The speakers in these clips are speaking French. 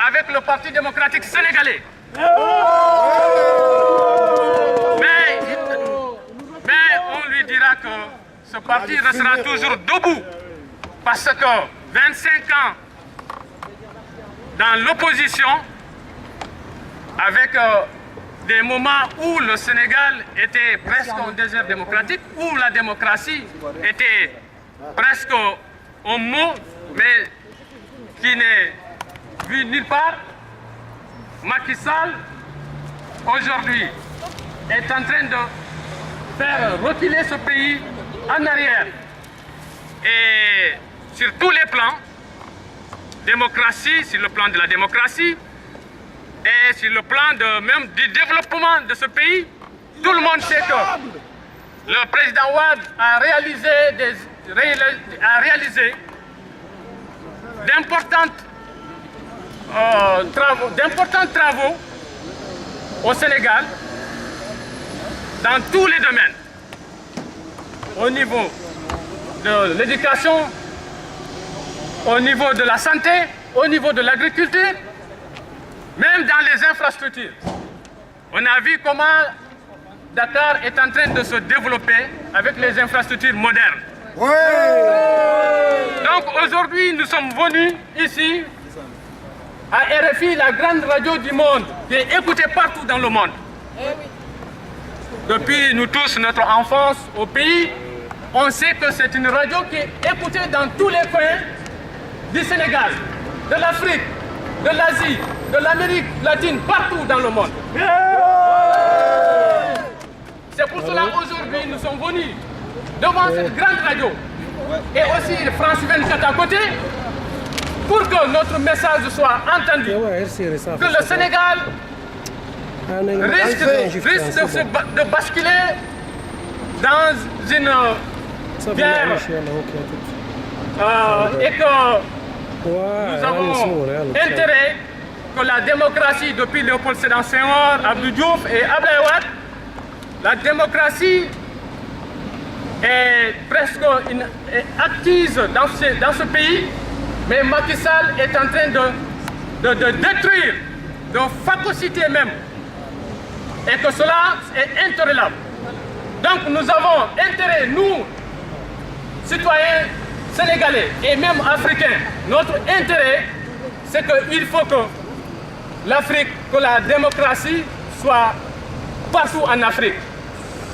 avec le Parti démocratique sénégalais. Mais on lui dira que ce parti restera toujours debout. Parce que 25 ans dans l'opposition, avec des moments où le Sénégal était presque un désert démocratique, où la démocratie était presque un mot, mais qui n'est vu nulle part, Macky Sall, aujourd'hui, est en train de faire reculer ce pays en arrière. Et sur tous les plans, démocratie, sur le plan de la démocratie, et sur le plan même du développement de ce pays, tout le monde sait que le président Wade a réalisé d'importants travaux au Sénégal dans tous les domaines. Au niveau de l'éducation, au niveau de la santé, au niveau de l'agriculture, même dans les infrastructures. On a vu comment Dakar est en train de se développer avec les infrastructures modernes. Donc aujourd'hui, nous sommes venus ici à RFI, la grande radio du monde, qui est écoutée partout dans le monde. Depuis nous tous, notre enfance au pays, on sait que c'est une radio qui est écoutée dans tous les coins du Sénégal, de l'Afrique, de l'Asie, de l'Amérique latine, partout dans le monde. C'est pour cela aujourd'hui nous sommes venus devant cette grande radio et aussi France 24 à côté pour que notre message soit entendu, que le Sénégal risque de basculer dans une guerre et que nous avons intérêt que la démocratie depuis Léopold Sédar Senghor, Abdou Diouf et Abdoulaye Wade, la démocratie est presque acquise dans ce pays, mais Macky Sall est en train de détruire, de phagocyter même, et que cela est intolérable. Donc nous avons intérêt, nous, citoyens sénégalais et même africains, notre intérêt, c'est qu'il faut que l'Afrique, que la démocratie soit partout en Afrique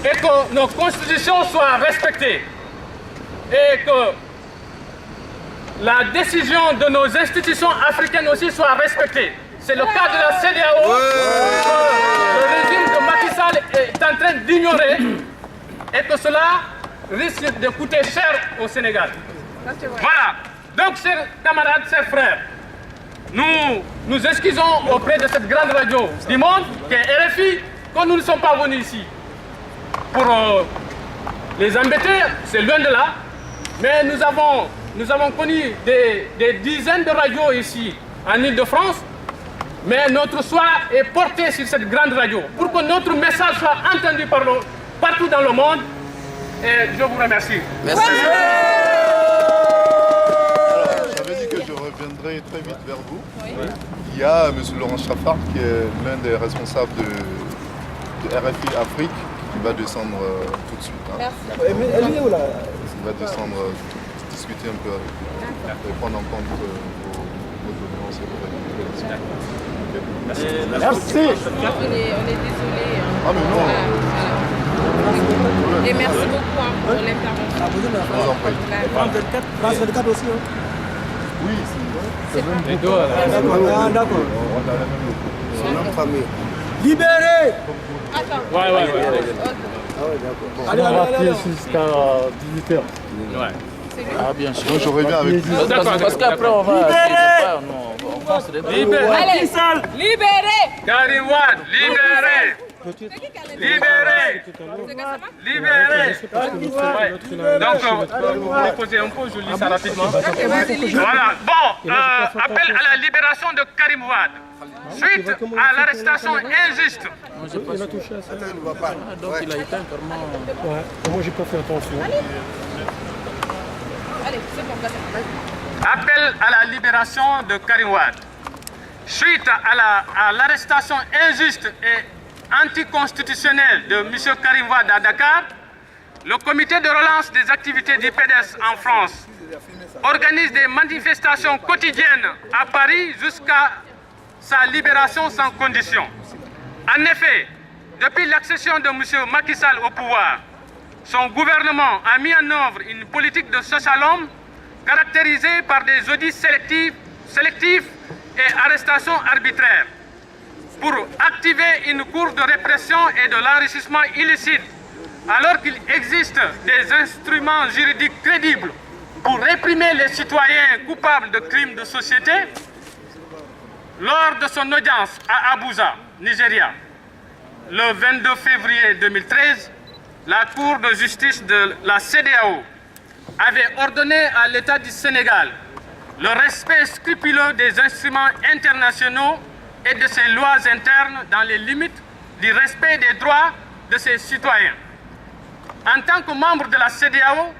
et que nos constitutions soient respectées et que la décision de nos institutions africaines aussi soit respectée. C'est le cas de la CEDEAO que le régime de Macky Sall est en train d'ignorer et que cela risque de coûter cher au Sénégal. Voilà. Donc, chers camarades, chers frères, nous nous excusons auprès de cette grande radio du monde, qui est RFI, que nous ne sommes pas venus ici pour les embêter, c'est loin de là. Mais nous avons connu des dizaines de radios ici en Île-de-France, mais notre choix est porté sur cette grande radio pour que notre message soit entendu partout dans le monde. Et je vous remercie. Merci. J'avais dit que je reviendrai très vite vers vous. Oui. Il y a M. Laurent Chaffard qui est l'un des responsables de RFI Afrique qui va descendre tout de suite. Hein. Merci. Il va descendre discuter un peu avec vous et prendre en compte vos doléances et vos recommandations. Merci. On est désolé. Ah mais non. Et merci beaucoup pour l'intervention. France 24 aussi. Oui, c'est les deux. D'accord. la même famille. Libéré. Attends. Ouais. Ah ouais, d'accord. Allez, jusqu'à 18h. Ouais. Ah bien sûr. Donc je reviens avec vous. Parce qu'après on va... On pense les Libéré. Allez, libéré. Karim Wade, libéré. Libéré. Libéré. Donc, vous proposez un peu, je lis ça rapidement. Voilà. Bon, appel à la libération de Karim Wade. Suite à l'arrestation injuste. Il a touché à ça. Donc il a éteint carrément. Ouais, moi j'ai pas fait attention. Allez, c'est bon, Appel à la libération de Karim Wade. suite à l'arrestation injuste et anticonstitutionnelle de M. Karim Wade à Dakar, le comité de relance des activités du PDS en France organise des manifestations quotidiennes à Paris jusqu'à sa libération sans condition. En effet, depuis l'accession de M. Macky Sall au pouvoir, son gouvernement a mis en œuvre une politique de chasse à l'homme caractérisée par des audits sélectifs et arrestations arbitraires pour activer une cour de répression et de l'enrichissement illicite, alors qu'il existe des instruments juridiques crédibles pour réprimer les citoyens coupables de crimes de société. Lors de son audience à Abuja, Nigeria, le 22 février 2013, la Cour de justice de la CEDEAO avait ordonné à l'État du Sénégal le respect scrupuleux des instruments internationaux et de ses lois internes dans les limites du respect des droits de ses citoyens. En tant que membre de la CEDEAO,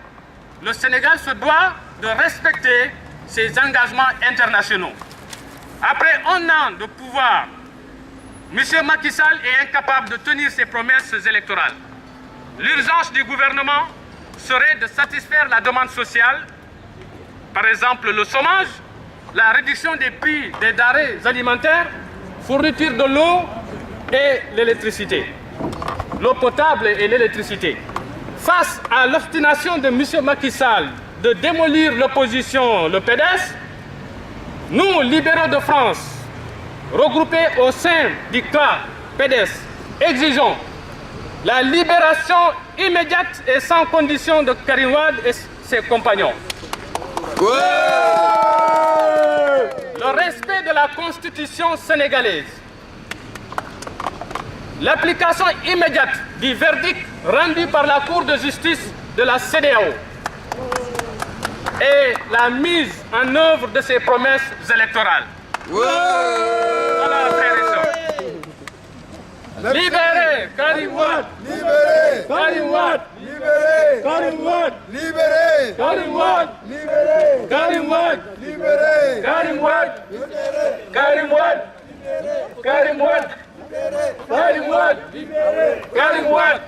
le Sénégal se doit de respecter ses engagements internationaux. Après un an de pouvoir, M. Macky Sall est incapable de tenir ses promesses électorales. L'urgence du gouvernement serait de satisfaire la demande sociale, par exemple le chômage, la réduction des prix des denrées alimentaires, fourniture de l'eau et l'électricité, l'eau potable et l'électricité. Face à l'obstination de M. Macky Sall de démolir l'opposition, le PDS, nous, libéraux de France, regroupés au sein du CLA PDS, exigeons la libération immédiate et sans condition de Karim Wade et ses compagnons. Le respect de la Constitution sénégalaise. L'application immédiate du verdict rendu par la Cour de justice de la CEDEAO et la mise en œuvre de ses promesses électorales. Voilà, frères et sœurs. Libérez Karim Wade. Libérez Karim Wade. Libérez Karim Wade. Libérez Karim Wade. Libérez Karim Wade. Libérez Karim Wade. Karim Wade. Karim Wade. Karim Wade. Karim Wade.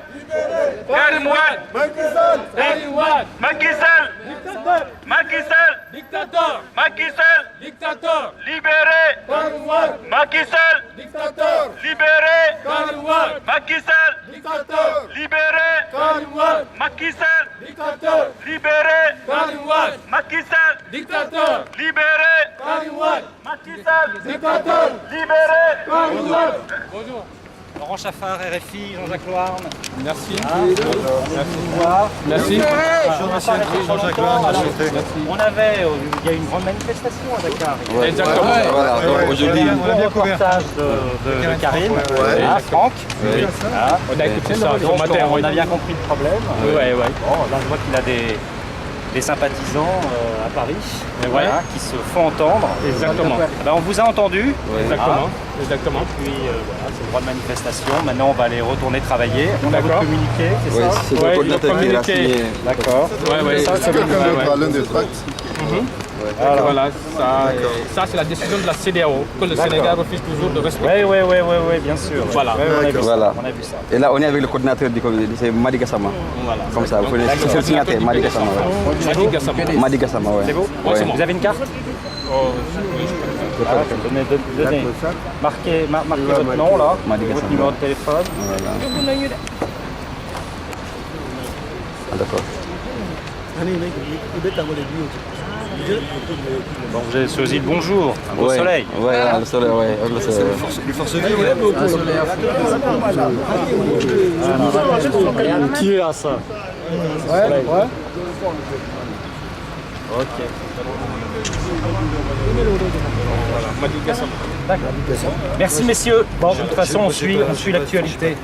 Karim Wade. Macky Sall. Karim Wade. Macky Sall. Dictateur. Macky Sall. Dictateur. Macky Sall. Dictateur. Libéré. Karim Wade. Macky Sall. Dictateur. Libéré. Karim Wade. Macky Sall. Dictateur. Libéré. Karim Wade. Macky Sall. Dictateur. Libéré. Karim Wade. Macky Sall. Dictateur. Libéré. Karim Wade. Macky Sall. Dictateur. Libéré. Karim Wade. Bonjour. Laurent Chaffard, RFI, Jean-Jacques Loarne. Merci. Merci. Merci. Jean-Jacques Loarne, on avait, il y a eu une grande manifestation à Dakar. Exactement. Voilà, donc aujourd'hui, Un beau reportage de Karim, Franck. On a écouté ça ce Donc, matin. on a bien compris le problème. Oui, oui. Bon, là, je vois qu'il a des sympathisants à Paris qui se font entendre. Exactement. Ben, on vous a entendu. Exactement. Exactement. Puis voilà, c'est le droit de manifestation. Maintenant, on va aller retourner travailler. On a votre communiqué, c'est oui, ça? c'est le coordinateur qui l'a signé. D'accord. Est-ce que quelqu'un d'autre a l'un des tracts? Voilà, ça c'est la décision de la CEDEAO, que le Sénégal refuse toujours de respecter. Oui, bien sûr. Voilà. Voilà. On a vu ça. Et là, on est avec le coordinateur du comité, c'est Madi Gassama. Voilà. Comme ça, vous connaissez, c'est le signataire, Madi Gassama. Madi Gassama. Madi Gassama, ouais. C'est vous? Ouais. Vous avez une carte? Donnez. Marquez votre nom là, Madi votre Gassama. numéro de téléphone. Voilà. Ah, d'accord. Bon, vous avez choisi le bonjour, un beau Ouais. soleil. Ouais, le soleil, ouais. Le soleil. Qui est à ça? Ok. Madi Gassama. Merci messieurs. Bon, de toute façon, on suit l'actualité.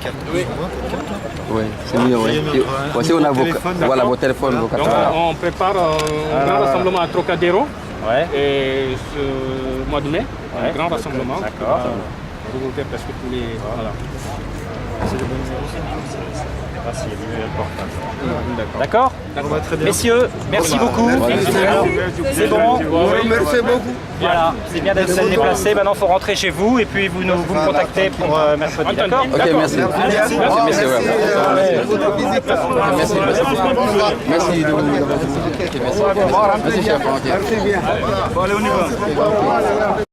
Oui, c'est mieux, oui. Et aussi, on a vos téléphones, vos cartes. Donc on prépare un grand rassemblement à Trocadéro Ouais. et ce mois de mai, un grand rassemblement. D'accord. regrouper presque tous les... Voilà. C'est le bon numéro. Ah, s'il y a du numéro portable. D'accord. Messieurs, merci beaucoup. C'est bon. Merci beaucoup. Voilà, c'est bien d'être déplacé. Maintenant, il faut rentrer chez vous et puis vous me contactez pour mercredi. D'accord. Ok, merci. Merci, ouais. Merci de vous. Merci, chef. Bon, allez, on y va.